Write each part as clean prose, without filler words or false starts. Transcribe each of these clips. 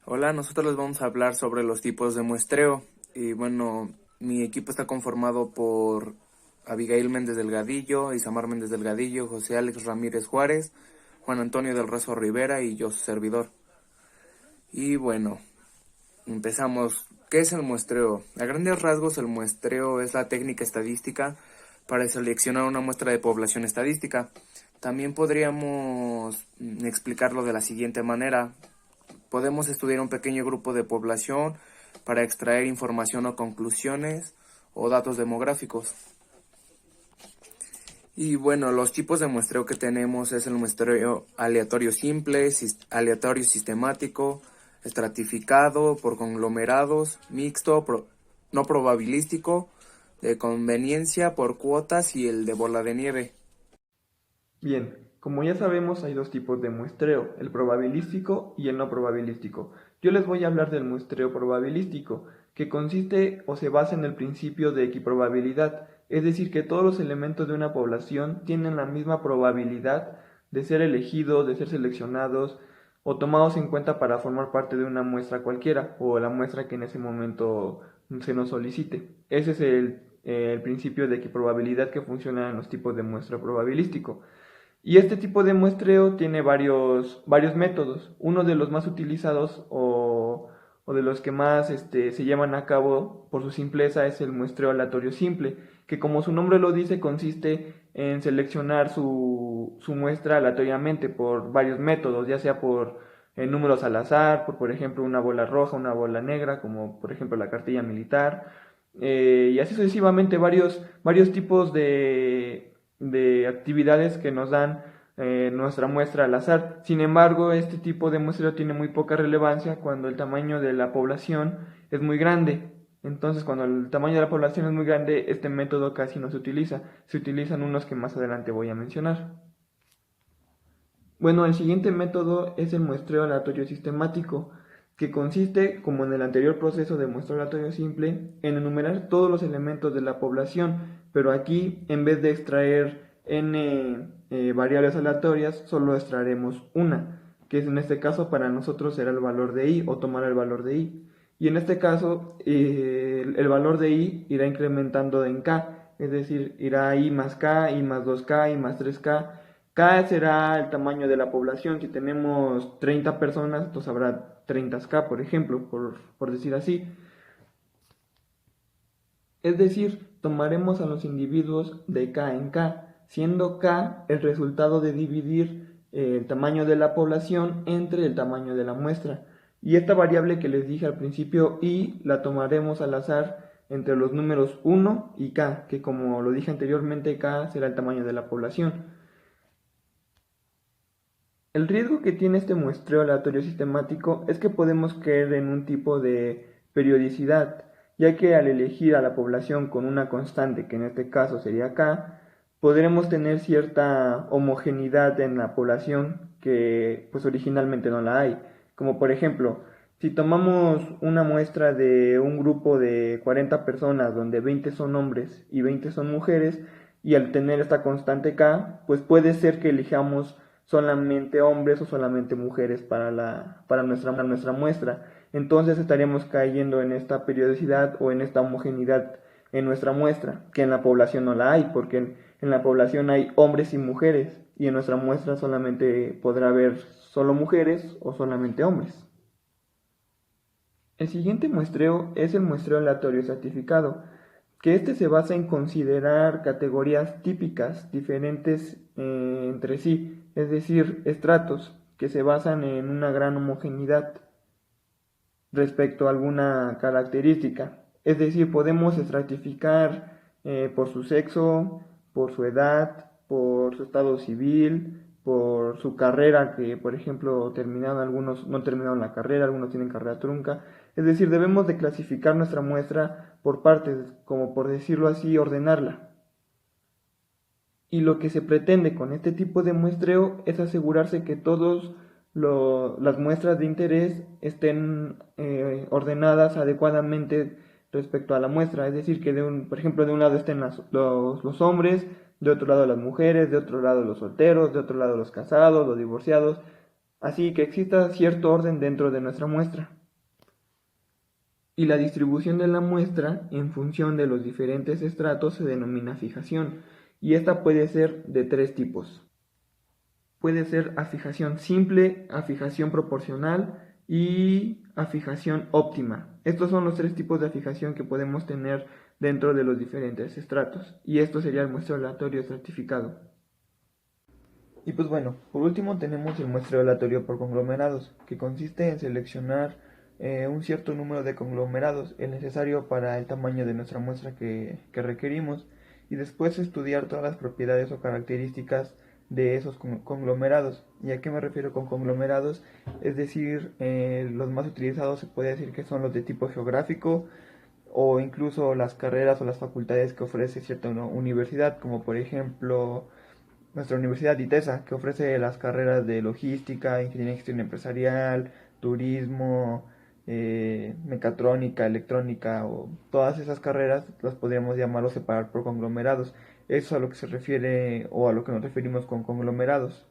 Hola, nosotros les vamos a hablar sobre los tipos de muestreo. Y bueno, mi equipo está conformado por Abigail Méndez Delgadillo, Isamar Méndez Delgadillo, José Alex Ramírez Juárez, Juan Antonio del Rezo Rivera y yo, su servidor. Y bueno, empezamos. ¿Qué es el muestreo? A grandes rasgos, el muestreo es la técnica estadística para seleccionar una muestra de población estadística. También podríamos explicarlo de la siguiente manera. Podemos estudiar un pequeño grupo de población para extraer información o conclusiones o datos demográficos. Y bueno, los tipos de muestreo que tenemos es el muestreo aleatorio simple, aleatorio sistemático, estratificado por conglomerados, mixto, no probabilístico, de conveniencia por cuotas y el de bola de nieve. Bien, como ya sabemos hay dos tipos de muestreo, el probabilístico y el no probabilístico. Yo les voy a hablar del muestreo probabilístico, que consiste o se basa en el principio de equiprobabilidad, es decir, que todos los elementos de una población tienen la misma probabilidad de ser elegidos, de ser seleccionados o tomados en cuenta para formar parte de una muestra cualquiera o la muestra que en ese momento se nos solicite. Ese es el principio de equiprobabilidad que funciona en los tipos de muestreo probabilístico. Y este tipo de muestreo tiene varios métodos. Uno de los más utilizados o de los que más se llevan a cabo por su simpleza es el muestreo aleatorio simple, que como su nombre lo dice consiste en seleccionar su muestra aleatoriamente por varios métodos, ya sea por números al azar, por ejemplo una bola roja, una bola negra, como por ejemplo la cartilla militar, y así sucesivamente varios tipos de actividades que nos dan nuestra muestra al azar. Sin embargo, este tipo de muestreo tiene muy poca relevancia cuando el tamaño de la población es muy grande. Entonces, cuando el tamaño de la población es muy grande, este método casi no se utiliza. Se utilizan unos que más adelante voy a mencionar. Bueno, el siguiente método es el muestreo aleatorio sistemático, que consiste, como en el anterior proceso de muestreo aleatorio simple, en enumerar todos los elementos de la población, pero aquí, en vez de extraer n variables aleatorias, solo extraeremos una, que en este caso para nosotros será el valor de i o tomar el valor de i. Y en este caso, el valor de i irá incrementando en k, es decir, irá i más k, i más 2k, i más 3k. K será el tamaño de la población. Si tenemos 30 personas, entonces habrá 30K, por ejemplo, por decir así. Es decir, tomaremos a los individuos de K en K, siendo K el resultado de dividir el tamaño de la población entre el tamaño de la muestra. Y esta variable que les dije al principio, I, la tomaremos al azar entre los números 1 y K, que como lo dije anteriormente, K será el tamaño de la población. El riesgo que tiene este muestreo aleatorio sistemático es que podemos caer en un tipo de periodicidad, ya que al elegir a la población con una constante, que en este caso sería K, podremos tener cierta homogeneidad en la población que pues originalmente no la hay. Como por ejemplo, si tomamos una muestra de un grupo de 40 personas donde 20 son hombres y 20 son mujeres, y al tener esta constante K, pues puede ser que elijamos solamente hombres o solamente mujeres para nuestra muestra. Entonces estaríamos cayendo en esta periodicidad o en esta homogeneidad en nuestra muestra, que en la población no la hay, porque en la población hay hombres y mujeres, y en nuestra muestra solamente podrá haber solo mujeres o solamente hombres. El siguiente muestreo es el muestreo aleatorio estratificado, que este se basa en considerar categorías típicas diferentes entre sí, es decir, estratos que se basan en una gran homogeneidad respecto a alguna característica. Es decir, podemos estratificar por su sexo, por su edad, por su estado civil, por su carrera, que por ejemplo terminaron algunos, no terminaron la carrera, algunos tienen carrera trunca. Es decir, debemos de clasificar nuestra muestra por partes, como por decirlo así, ordenarla. Y lo que se pretende con este tipo de muestreo es asegurarse que todas las muestras de interés estén ordenadas adecuadamente respecto a la muestra. Es decir, que por ejemplo, de un lado estén los hombres, de otro lado las mujeres, de otro lado los solteros, de otro lado los casados, los divorciados, así que exista cierto orden dentro de nuestra muestra. Y la distribución de la muestra en función de los diferentes estratos se denomina fijación, y esta puede ser de tres tipos. Puede ser afijación simple, afijación proporcional y afijación óptima. Estos son los tres tipos de afijación que podemos tener dentro de los diferentes estratos, y esto sería el muestreo aleatorio estratificado. Y pues bueno, por último tenemos el muestreo aleatorio por conglomerados, que consiste en seleccionar un cierto número de conglomerados, el necesario para el tamaño de nuestra muestra que requerimos, y después estudiar todas las propiedades o características de esos conglomerados. ¿Y a qué me refiero con conglomerados? Es decir, los más utilizados se puede decir que son los de tipo geográfico, o incluso las carreras o las facultades que ofrece cierta universidad, como por ejemplo nuestra Universidad ITESA, que ofrece las carreras de logística, ingeniería y gestión empresarial, turismo, mecatrónica, electrónica, o todas esas carreras las podríamos llamar o separar por conglomerados. Eso es a lo que se refiere o a lo que nos referimos con conglomerados.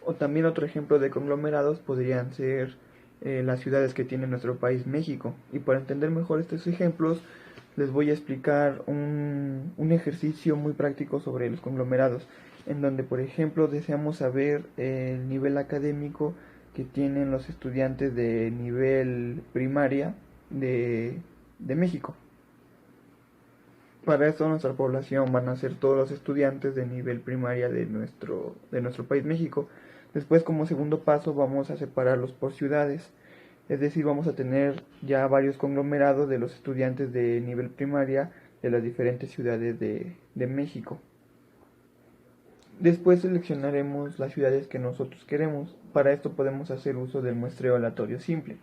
O también otro ejemplo de conglomerados podrían ser las ciudades que tiene nuestro país, México. Y para entender mejor estos ejemplos, les voy a explicar un ejercicio muy práctico sobre los conglomerados, en donde, por ejemplo, deseamos saber el nivel académico que tienen los estudiantes de nivel primaria de México. Para esto nuestra población van a ser todos los estudiantes de nivel primaria de nuestro país, México. Después, como segundo paso, vamos a separarlos por ciudades. Es decir, vamos a tener ya varios conglomerados de los estudiantes de nivel primaria de las diferentes ciudades de México. Después seleccionaremos las ciudades que nosotros queremos. Para esto podemos hacer uso del muestreo aleatorio simple.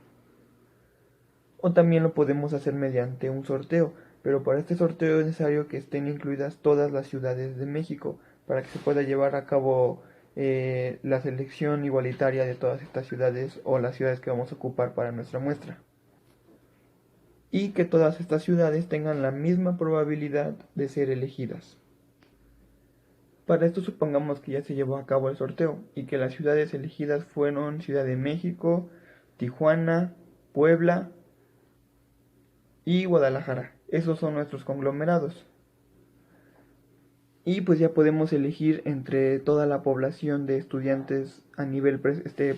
O también lo podemos hacer mediante un sorteo, pero para este sorteo es necesario que estén incluidas todas las ciudades de México para que se pueda llevar a cabo la selección igualitaria de todas estas ciudades o las ciudades que vamos a ocupar para nuestra muestra. Y que todas estas ciudades tengan la misma probabilidad de ser elegidas. Para esto supongamos que ya se llevó a cabo el sorteo y que las ciudades elegidas fueron Ciudad de México, Tijuana, Puebla y Guadalajara. Esos son nuestros conglomerados. Y pues ya podemos elegir entre toda la población de estudiantes a nivel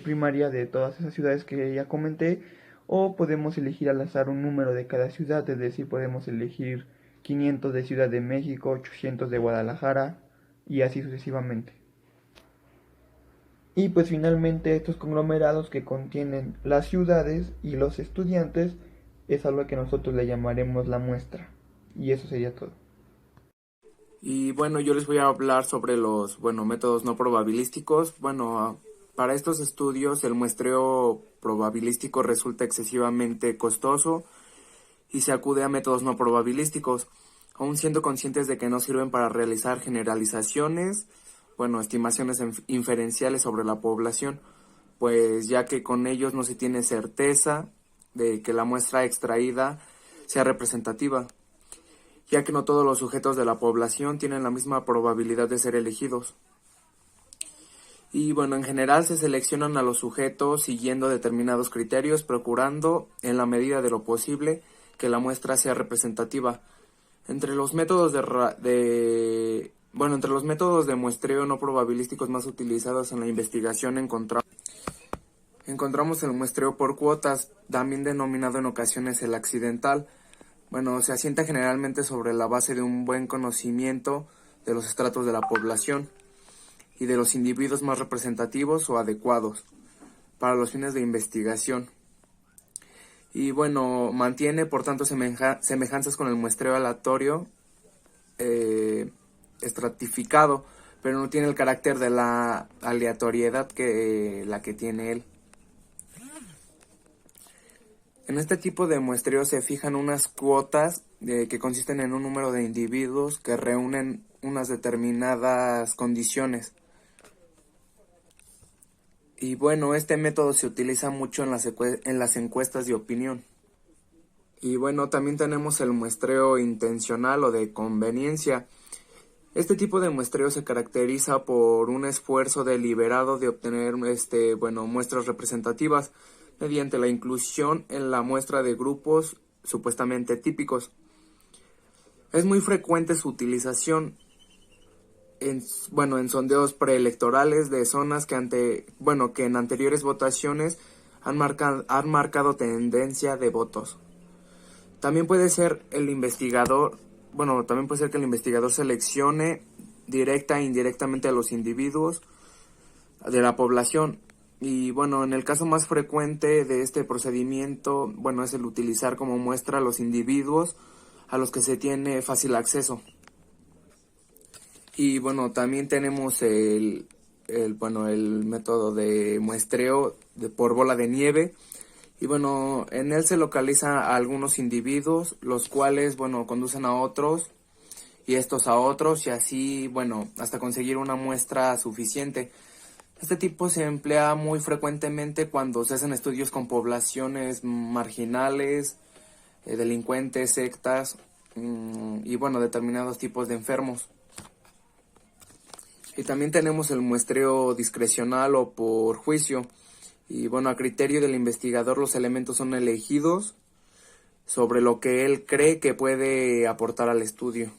primaria de todas esas ciudades que ya comenté, o podemos elegir al azar un número de cada ciudad, es decir, podemos elegir 500 de Ciudad de México, 800 de Guadalajara y así sucesivamente. Y pues finalmente estos conglomerados que contienen las ciudades y los estudiantes es algo que nosotros le llamaremos la muestra. Y eso sería todo. Y bueno, yo les voy a hablar sobre los, métodos no probabilísticos. Para estos estudios el muestreo probabilístico resulta excesivamente costoso y se acude a métodos no probabilísticos, aun siendo conscientes de que no sirven para realizar generalizaciones, estimaciones inferenciales sobre la población, pues ya que con ellos no se tiene certeza de que la muestra extraída sea representativa, ya que no todos los sujetos de la población tienen la misma probabilidad de ser elegidos. Y en general se seleccionan a los sujetos siguiendo determinados criterios, procurando, en la medida de lo posible, que la muestra sea representativa. Entre los métodos entre los métodos de muestreo no probabilísticos más utilizados en la investigación encontramos el muestreo por cuotas, también denominado en ocasiones el accidental. Se asienta generalmente sobre la base de un buen conocimiento de los estratos de la población y de los individuos más representativos o adecuados para los fines de investigación. Y mantiene por tanto semejanzas con el muestreo aleatorio estratificado, pero no tiene el carácter de la aleatoriedad que la que tiene él. En este tipo de muestreo se fijan unas cuotas que consisten en un número de individuos que reúnen unas determinadas condiciones. Y este método se utiliza mucho en las encuestas de opinión. Y también tenemos el muestreo intencional o de conveniencia. Este tipo de muestreo se caracteriza por un esfuerzo deliberado de obtener muestras representativas mediante la inclusión en la muestra de grupos supuestamente típicos. Es muy frecuente su utilización en sondeos preelectorales de zonas que en anteriores votaciones han marcado tendencia de votos. También puede ser que el investigador seleccione directa e indirectamente a los individuos de la población. Y en el caso más frecuente de este procedimiento, es el utilizar como muestra a los individuos a los que se tiene fácil acceso. Y también tenemos el método de muestreo por bola de nieve. Y en él se localiza a algunos individuos, los cuales, conducen a otros y estos a otros y así, hasta conseguir una muestra suficiente. Este tipo se emplea muy frecuentemente cuando se hacen estudios con poblaciones marginales, delincuentes, sectas y determinados tipos de enfermos. Y también tenemos el muestreo discrecional o por juicio. Y a criterio del investigador los elementos son elegidos sobre lo que él cree que puede aportar al estudio.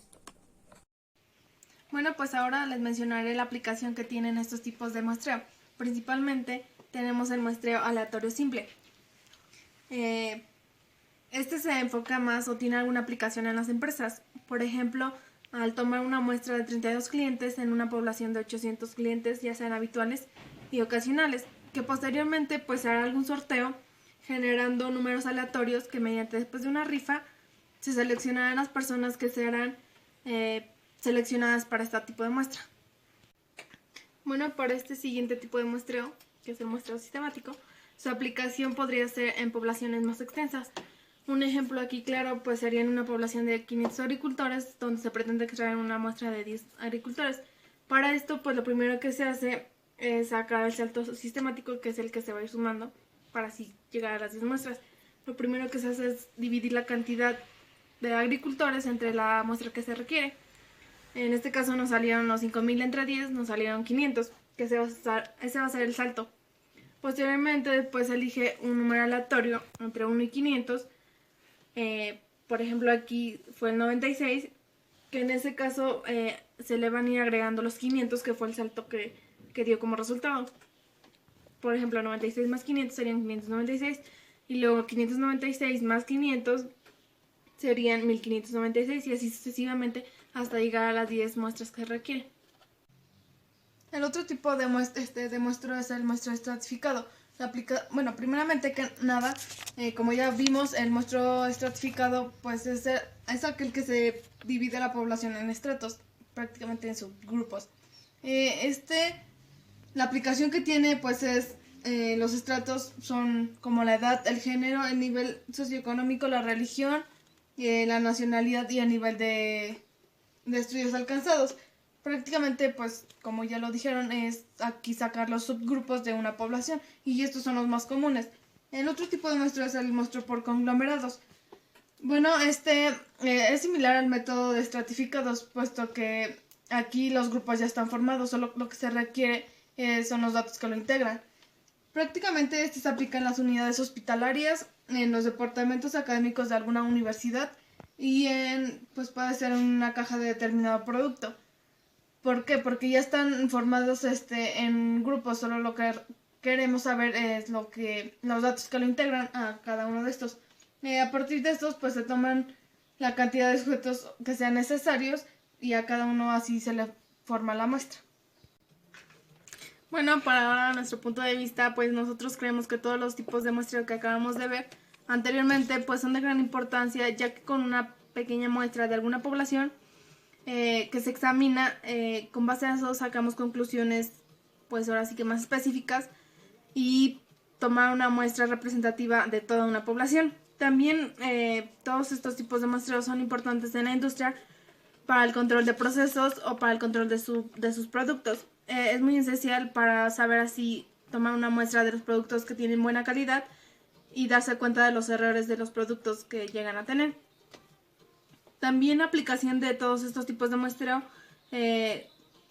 Bueno, pues ahora les mencionaré la aplicación que tienen estos tipos de muestreo. Principalmente tenemos el muestreo aleatorio simple. Este se enfoca más o tiene alguna aplicación en las empresas. Por ejemplo, al tomar una muestra de 32 clientes en una población de 800 clientes, ya sean habituales y ocasionales, que posteriormente pues se hará algún sorteo generando números aleatorios que mediante después de una rifa se seleccionarán las personas que serán seleccionadas para este tipo de muestra. Bueno, para este siguiente tipo de muestreo, que es el muestreo sistemático, su aplicación podría ser en poblaciones más extensas. Un ejemplo aquí claro pues sería en una población de 500 agricultores donde se pretende extraer una muestra de 10 agricultores. Para esto pues lo primero que se hace es sacar el salto sistemático, que es el que se va a ir sumando para así llegar a las 10 muestras. Lo primero que se hace es dividir la cantidad de agricultores entre la muestra que se requiere. En este caso nos salieron los 5.000 entre 10, nos salieron 500, que ese va a ser el salto. Posteriormente después se elige un número aleatorio entre 1 y 500. Por ejemplo aquí fue el 96, que en ese caso se le van a ir agregando los 500, que fue el salto que dio como resultado. Por ejemplo, 96 más 500 serían 596 y luego 596 más 500 serían 1596 y así sucesivamente hasta llegar a las 10 muestras que requiere. El otro tipo de muestreo es el muestreo estratificado. Primeramente que nada, como ya vimos, el muestreo estratificado pues es aquel que se divide la población en estratos, prácticamente en subgrupos. La aplicación que tiene pues es los estratos son como la edad, el género, el nivel socioeconómico, la religión, la nacionalidad y el nivel de estudios alcanzados. Prácticamente pues como ya lo dijeron es aquí sacar los subgrupos de una población y estos son los más comunes. El otro tipo de muestreo es el muestreo por conglomerados. Bueno, es similar al método de estratificados, puesto que aquí los grupos ya están formados, solo lo que se requiere son los datos que lo integran. Prácticamente se aplica en las unidades hospitalarias, en los departamentos académicos de alguna universidad y pues puede ser en una caja de determinado producto. ¿Por qué? Porque ya están formados en grupos, solo lo que queremos saber es los datos que lo integran a cada uno de estos. A partir de estos pues se toman la cantidad de sujetos que sean necesarios y a cada uno así se le forma la muestra. Bueno, para ahora nuestro punto de vista, pues nosotros creemos que todos los tipos de muestreo que acabamos de ver anteriormente pues son de gran importancia, ya que con una pequeña muestra de alguna población que se examina, con base a eso sacamos conclusiones pues ahora sí que más específicas y tomar una muestra representativa de toda una población. También todos estos tipos de muestreos son importantes en la industria para el control de procesos o para el control de sus productos. Es muy esencial para saber así tomar una muestra de los productos que tienen buena calidad y darse cuenta de los errores de los productos que llegan a tener. También la aplicación de todos estos tipos de muestreo eh,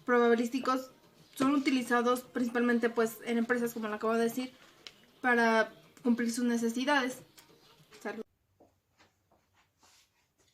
probabilísticos son utilizados principalmente pues en empresas, como lo acabo de decir, para cumplir sus necesidades. Salud.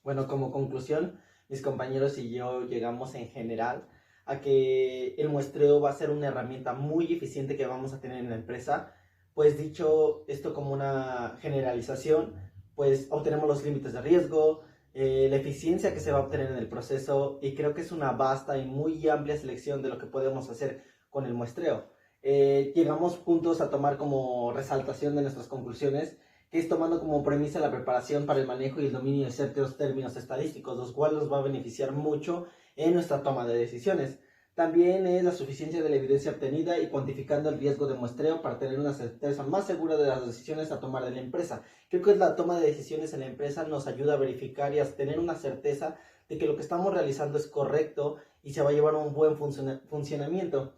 Bueno, como conclusión, mis compañeros y yo llegamos en general a que el muestreo va a ser una herramienta muy eficiente que vamos a tener en la empresa. Pues dicho esto como una generalización, pues obtenemos los límites de riesgo, la eficiencia que se va a obtener en el proceso, y creo que es una vasta y muy amplia selección de lo que podemos hacer con el muestreo. Llegamos juntos a tomar como resaltación de nuestras conclusiones, que es tomando como premisa la preparación para el manejo y el dominio de ciertos términos estadísticos, los cuales nos va a beneficiar mucho en nuestra toma de decisiones. También es la suficiencia de la evidencia obtenida y cuantificando el riesgo de muestreo para tener una certeza más segura de las decisiones a tomar de la empresa. Creo que la toma de decisiones en la empresa nos ayuda a verificar y a tener una certeza de que lo que estamos realizando es correcto y se va a llevar a un buen funcionamiento.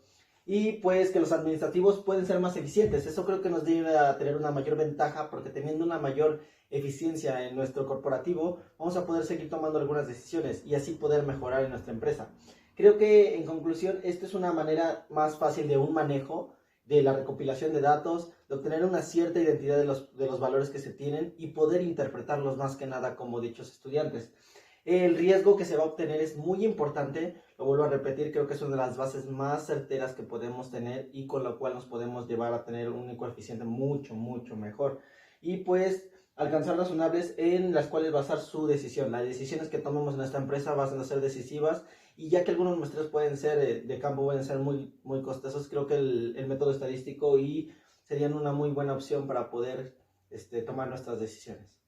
Y pues que los administrativos pueden ser más eficientes. Eso creo que nos debe a tener una mayor ventaja, porque teniendo una mayor eficiencia en nuestro corporativo, vamos a poder seguir tomando algunas decisiones y así poder mejorar en nuestra empresa. Creo que en conclusión esto es una manera más fácil de un manejo de la recopilación de datos, de obtener una cierta identidad de los valores que se tienen y poder interpretarlos más que nada como dichos estudiantes. El riesgo que se va a obtener es muy importante, lo vuelvo a repetir, creo que es una de las bases más certeras que podemos tener y con lo cual nos podemos llevar a tener un coeficiente mucho mejor. Y pues alcanzar razonables en las cuales basar su decisión. Las decisiones que tomemos en nuestra empresa van a ser decisivas, y ya que algunos muestreos pueden ser de campo, pueden ser muy costosos, creo que el método estadístico serían una muy buena opción para poder tomar nuestras decisiones.